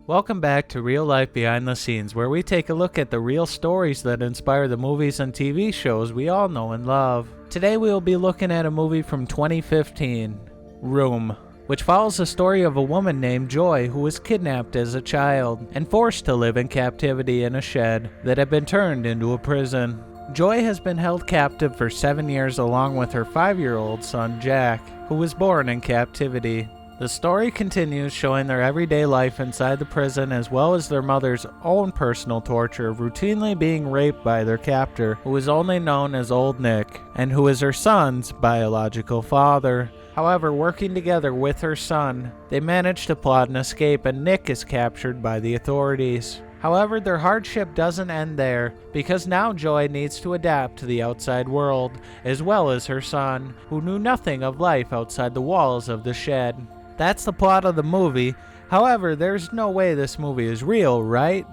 Welcome back to Real Life Behind the Scenes, where we take a look at the real stories that inspire the movies and TV shows we all know and love. Today we will be looking at a movie from 2015, Room, which follows the story of a woman named Joy who was kidnapped as a child and forced to live in captivity in a shed that had been turned into a prison. Joy has been held captive for 7 years along with her 5-year-old son Jack, who was born in captivity. The story continues, showing their everyday life inside the prison as well as their mother's own personal torture of routinely being raped by their captor, who is only known as Old Nick, and who is her son's biological father. However, working together with her son, they manage to plot an escape and Nick is captured by the authorities. However, their hardship doesn't end there, because now Joy needs to adapt to the outside world, as well as her son, who knew nothing of life outside the walls of the shed. That's the plot of the movie. However, there's no way this movie is real, right?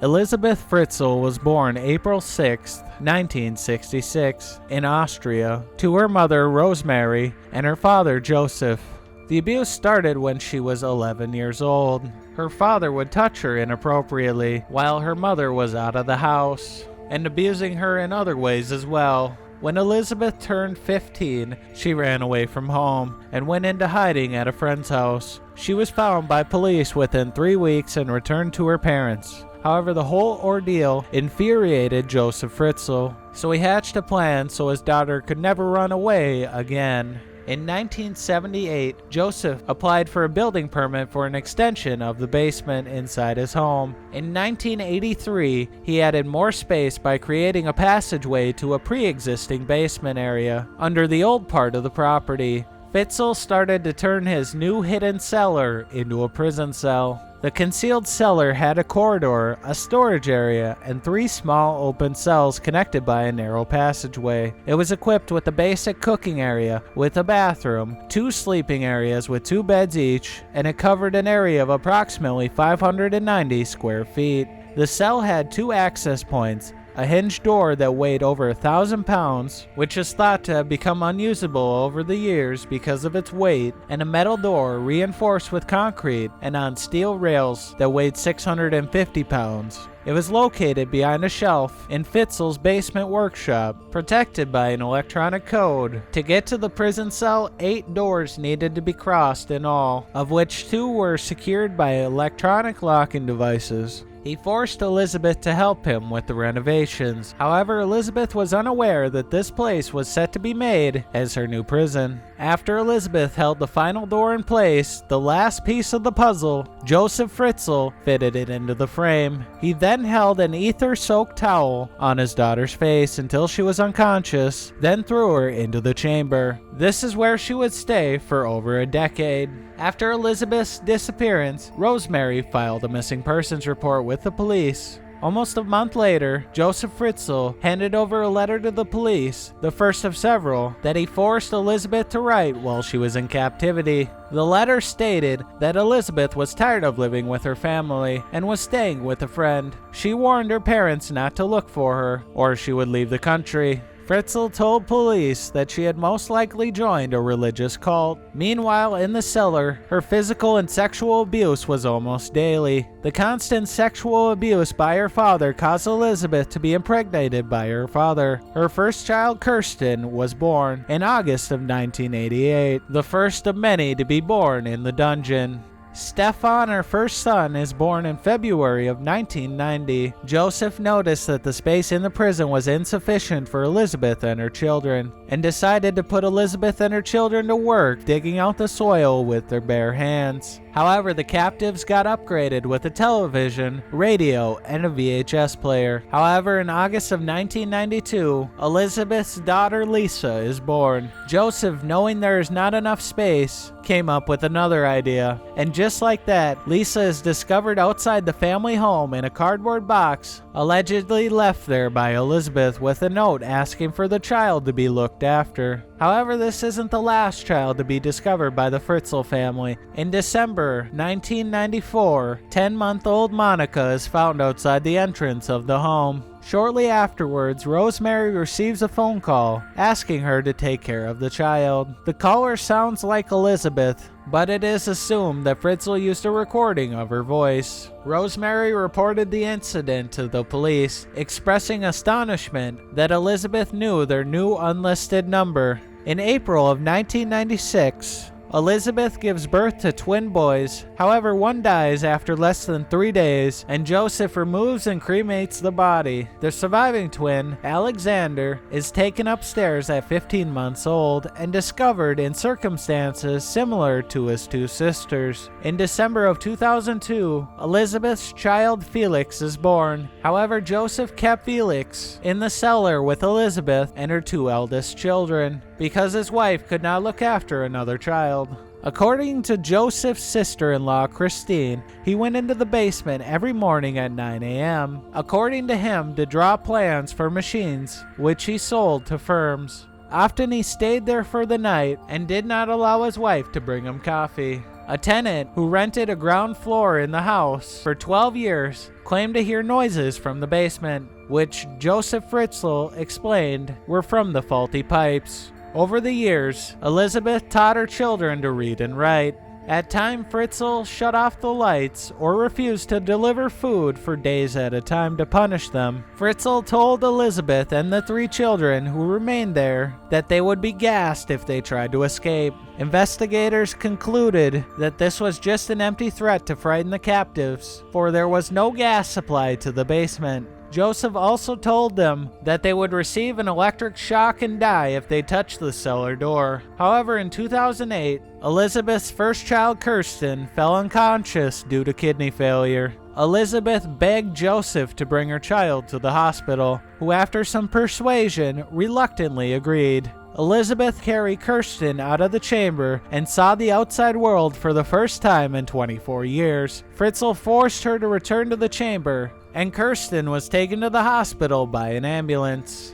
Elisabeth Fritzl was born April 6, 1966, in Austria, to her mother Rosemary and her father Joseph. The abuse started when she was 11 years old. Her father would touch her inappropriately while her mother was out of the house, and abusing her in other ways as well. When Elisabeth turned 15, she ran away from home and went into hiding at a friend's house. She was found by police within 3 weeks and returned to her parents. However, the whole ordeal infuriated Josef Fritzl, so he hatched a plan so his daughter could never run away again. In 1978, Joseph applied for a building permit for an extension of the basement inside his home. In 1983, he added more space by creating a passageway to a pre-existing basement area under the old part of the property. Fritzl started to turn his new hidden cellar into a prison cell. The concealed cellar had a corridor, a storage area, and 3 small open cells connected by a narrow passageway. It was equipped with a basic cooking area with a bathroom, 2 sleeping areas with 2 beds each, and it covered an area of approximately 590 square feet. The cell had 2 access points, a hinged door that weighed over 1,000 pounds, which is thought to have become unusable over the years because of its weight, and a metal door reinforced with concrete and on steel rails that weighed 650 pounds. It was located behind a shelf in Fritzl's basement workshop, protected by an electronic code. To get to the prison cell, 8 doors needed to be crossed in all, of which 2 were secured by electronic locking devices. He forced Elisabeth to help him with the renovations. However, Elisabeth was unaware that this place was set to be made as her new prison. After Elisabeth held the final door in place, the last piece of the puzzle, Josef Fritzl fitted it into the frame. He then held an ether-soaked towel on his daughter's face until she was unconscious, then threw her into the chamber. This is where she would stay for over a decade. After Elisabeth's disappearance, Rosemary filed a missing persons report with the police. Almost a month later, Josef Fritzl handed over a letter to the police, the first of several, that he forced Elisabeth to write while she was in captivity. The letter stated that Elisabeth was tired of living with her family and was staying with a friend. She warned her parents not to look for her, or she would leave the country. Fritzl told police that she had most likely joined a religious cult. Meanwhile, in the cellar, her physical and sexual abuse was almost daily. The constant sexual abuse by her father caused Elisabeth to be impregnated by her father. Her first child, Kirsten, was born in August of 1988, the first of many to be born in the dungeon. Stefan, her first son, is born in February of 1990. Joseph noticed that the space in the prison was insufficient for Elisabeth and her children, and decided to put Elisabeth and her children to work digging out the soil with their bare hands. However, the captives got upgraded with a television, radio, and a VHS player. However, in August of 1992, Elisabeth's daughter Lisa is born. Joseph, knowing there is not enough space, came up with another idea. And just like that, Lisa is discovered outside the family home in a cardboard box, allegedly left there by Elisabeth with a note asking for the child to be looked after. However, this isn't the last child to be discovered by the Fritzl family. In December 1994, 10-month-old Monica is found outside the entrance of the home. Shortly afterwards, Rosemary receives a phone call asking her to take care of the child. The caller sounds like Elizabeth, but it is assumed that Fritzl used a recording of her voice. Rosemary reported the incident to the police, expressing astonishment that Elizabeth knew their new unlisted number. In April of 1996, Elizabeth gives birth to twin boys. However, one dies after less than 3 days, and Joseph removes and cremates the body. The surviving twin, Alexander, is taken upstairs at 15 months old and discovered in circumstances similar to his two sisters. In December of 2002, Elizabeth's child Felix is born. However, Joseph kept Felix in the cellar with Elizabeth and her two eldest children, because his wife could not look after another child. According to Joseph's sister-in-law, Christine, he went into the basement every morning at 9 a.m., according to him, to draw plans for machines, which he sold to firms. Often he stayed there for the night and did not allow his wife to bring him coffee. A tenant who rented a ground floor in the house for 12 years claimed to hear noises from the basement, which Josef Fritzl explained were from the faulty pipes. Over the years, Elizabeth taught her children to read and write. At times, Fritzl shut off the lights or refused to deliver food for days at a time to punish them. Fritzl told Elizabeth and the 3 children who remained there that they would be gassed if they tried to escape. Investigators concluded that this was just an empty threat to frighten the captives, for there was no gas supply to the basement. Joseph also told them that they would receive an electric shock and die if they touched the cellar door. However, in 2008, Elizabeth's first child, Kirsten, fell unconscious due to kidney failure. Elizabeth begged Joseph to bring her child to the hospital, who after some persuasion reluctantly agreed. Elizabeth carried Kirsten out of the chamber and saw the outside world for the first time in 24 years. Fritzl forced her to return to the chamber, and Kirsten was taken to the hospital by an ambulance.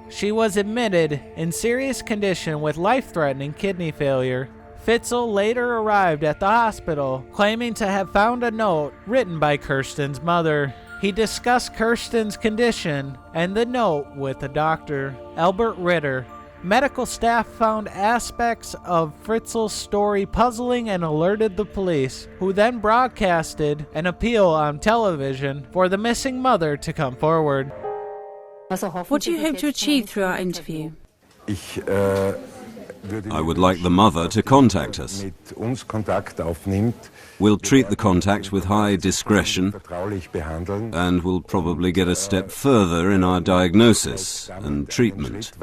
She was admitted in serious condition with life-threatening kidney failure. Fritzl later arrived at the hospital, claiming to have found a note written by Kirsten's mother. He discussed Kirsten's condition and the note with the doctor, Albert Ritter. Medical staff found aspects of Fritzl's story puzzling and alerted the police, who then broadcasted an appeal on television for the missing mother to come forward. What do you hope to achieve through our interview? I would like the mother to contact us. We'll treat the contact with high discretion and will probably get a step further in our diagnosis and treatment.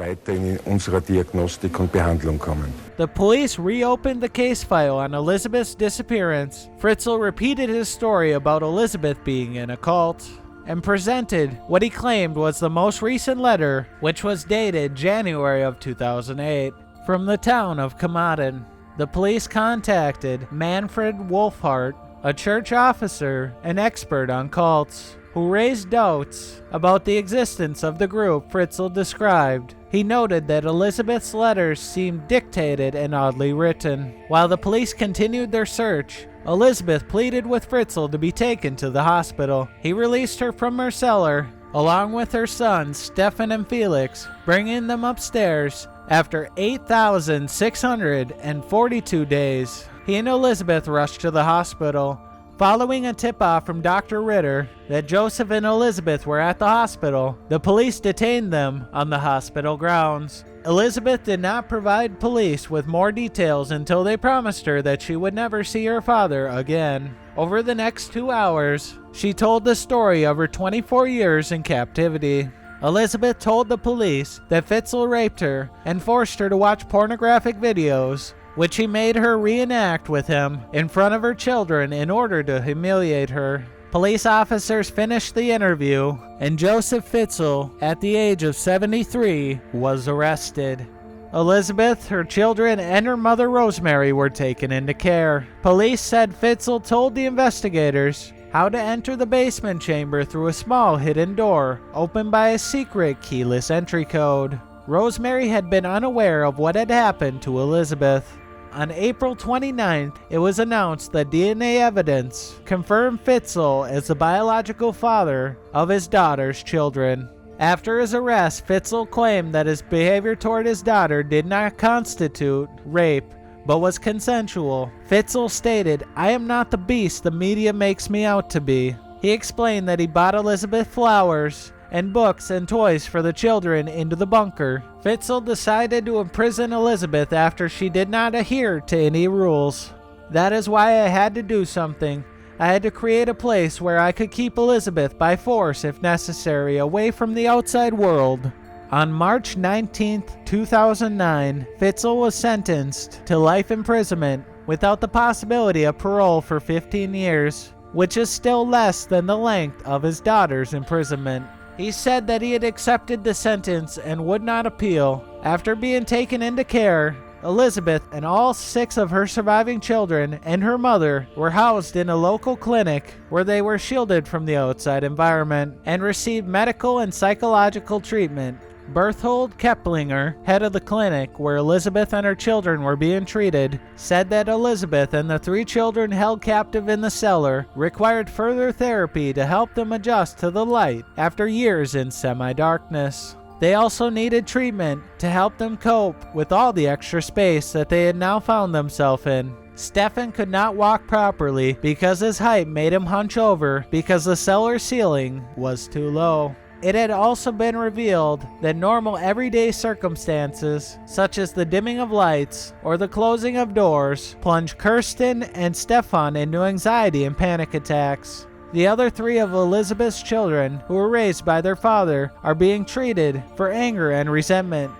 The police reopened the case file on Elizabeth's disappearance. Fritzl repeated his story about Elizabeth being in a cult and presented what he claimed was the most recent letter, which was dated January of 2008. From the town of Kamaden, the police contacted Manfred Wolfhart, a church officer and expert on cults, who raised doubts about the existence of the group Fritzl described. He noted that Elizabeth's letters seemed dictated and oddly written. While the police continued their search, Elizabeth pleaded with Fritzl to be taken to the hospital. He released her from her cellar, along with her sons Stefan and Felix, bringing them upstairs after 8,642 days. He and Elizabeth rushed to the hospital. Following a tip-off from Dr. Ritter that Joseph and Elizabeth were at the hospital, the police detained them on the hospital grounds. Elizabeth did not provide police with more details until they promised her that she would never see her father again. Over the next 2 hours, she told the story of her 24 years in captivity. Elizabeth told the police that Fritzl raped her and forced her to watch pornographic videos, which he made her reenact with him in front of her children in order to humiliate her. Police officers finished the interview, and Josef Fritzl, at the age of 73, was arrested. Elizabeth, her children, and her mother Rosemary were taken into care. Police said Fritzl told the investigators how to enter the basement chamber through a small hidden door, opened by a secret keyless entry code. Rosemary had been unaware of what had happened to Elizabeth. on April 29th, it was announced that DNA evidence confirmed Fritzl as the biological father of his daughter's children. After his arrest, Fritzl claimed that his behavior toward his daughter did not constitute rape, but was consensual. Fritzl stated, "I am not the beast the media makes me out to be." He explained that he bought Elisabeth flowers and books and toys for the children into the bunker. Fritzl decided to imprison Elisabeth after she did not adhere to any rules. "That is why I had to do something. I had to create a place where I could keep Elisabeth by force if necessary, away from the outside world." On March 19, 2009, Fritzl was sentenced to life imprisonment without the possibility of parole for 15 years, which is still less than the length of his daughter's imprisonment. He said that he had accepted the sentence and would not appeal. After being taken into care, Elisabeth and all 6 of her surviving children and her mother were housed in a local clinic where they were shielded from the outside environment and received medical and psychological treatment. Berthold Keplinger, head of the clinic where Elisabeth and her children were being treated, said that Elisabeth and the 3 children held captive in the cellar required further therapy to help them adjust to the light after years in semi-darkness. They also needed treatment to help them cope with all the extra space that they had now found themselves in. Stefan could not walk properly because his height made him hunch over because the cellar ceiling was too low. It had also been revealed that normal everyday circumstances, such as the dimming of lights or the closing of doors, plunged Kirsten and Stefan into anxiety and panic attacks. The other 3 of Elisabeth's children, who were raised by their father, are being treated for anger and resentment.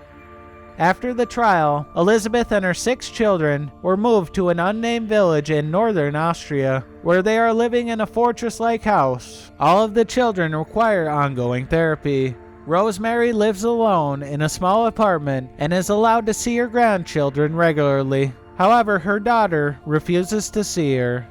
After the trial, Elisabeth and her 6 children were moved to an unnamed village in northern Austria, where they are living in a fortress-like house. All of the children require ongoing therapy. Rosemary lives alone in a small apartment and is allowed to see her grandchildren regularly. However, her daughter refuses to see her.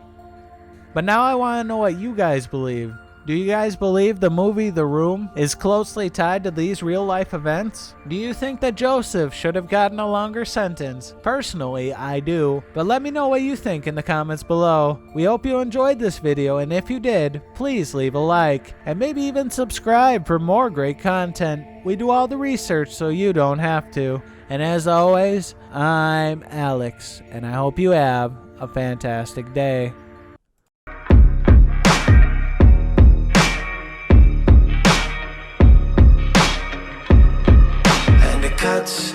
But now I want to know what you guys believe. Do you guys believe the movie The Room is closely tied to these real-life events? Do you think that Joseph should have gotten a longer sentence? Personally, I do. But let me know what you think in the comments below. We hope you enjoyed this video, and if you did, please leave a like, and maybe even subscribe for more great content. We do all the research so you don't have to. And as always, I'm Alex, and I hope you have a fantastic day. Cuts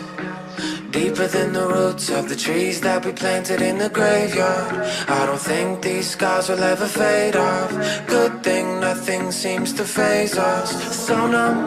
deeper than the roots of the trees that we planted in the graveyard. I don't think these scars will ever fade off. Good thing nothing seems to faze us. So numb